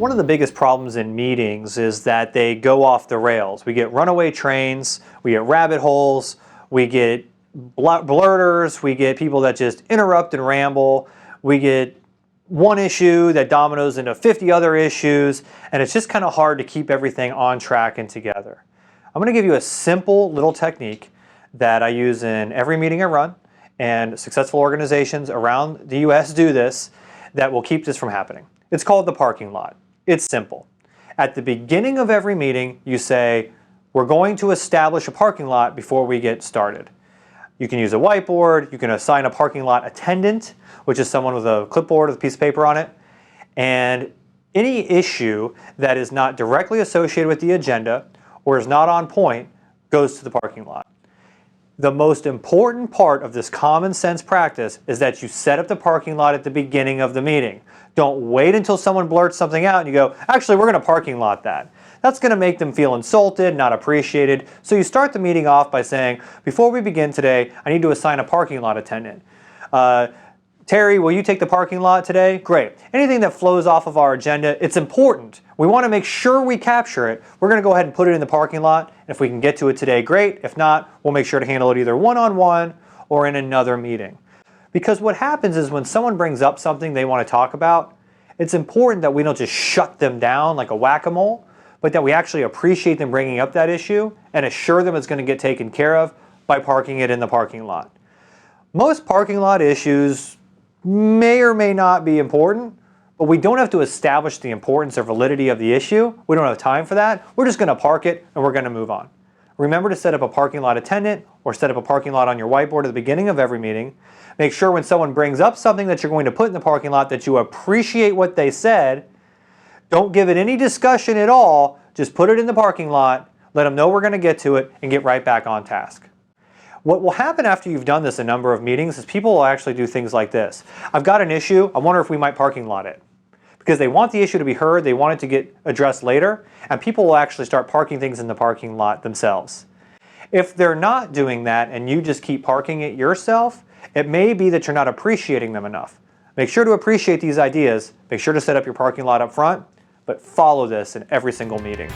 One of the biggest problems in meetings is that they go off the rails. We get runaway trains, we get rabbit holes, we get blurters, we get people that just interrupt and ramble, we get one issue that dominoes into 50 other issues, and it's just kind of hard to keep everything on track and together. I'm going to give you a simple little technique that I use in every meeting I run, and successful organizations around the US do this, that will keep this from happening. It's called the parking lot. It's simple. At the beginning of every meeting, you say, we're going to establish a parking lot before we get started. You can use a whiteboard, you can assign a parking lot attendant, which is someone with a clipboard with a piece of paper on it, and any issue that is not directly associated with the agenda or is not on point goes to the parking lot. The most important part of this common sense practice is that you set up the parking lot at the beginning of the meeting. Don't wait until someone blurts something out and you go, actually, we're going to parking lot that. That's going to make them feel insulted, not appreciated. So you start the meeting off by saying, before we begin today, I need to assign a parking lot attendant. Terry, will you take the parking lot today? Great. Anything that flows off of our agenda, it's important. We want to make sure we capture it. We're going to go ahead and put it in the parking lot. And if we can get to it today, great. If not, we'll make sure to handle it either one-on-one or in another meeting. Because what happens is when someone brings up something they want to talk about, it's important that we don't just shut them down like a whack-a-mole, but that we actually appreciate them bringing up that issue and assure them it's going to get taken care of by parking it in the parking lot. Most parking lot issues may or may not be important, but we don't have to establish the importance or validity of the issue. We don't have time for that. We're just going to park it and we're going to move on. Remember to set up a parking lot attendant or set up a parking lot on your whiteboard at the beginning of every meeting. Make sure when someone brings up something that you're going to put in the parking lot that you appreciate what they said. Don't give it any discussion at all. Just put it in the parking lot, let them know we're going to get to it, and get right back on task. What will happen after you've done this a number of meetings is people will actually do things like this. I've got an issue, I wonder if we might parking lot it. Because they want the issue to be heard, they want it to get addressed later, and people will actually start parking things in the parking lot themselves. If they're not doing that and you just keep parking it yourself, it may be that you're not appreciating them enough. Make sure to appreciate these ideas, make sure to set up your parking lot up front, but follow this in every single meeting.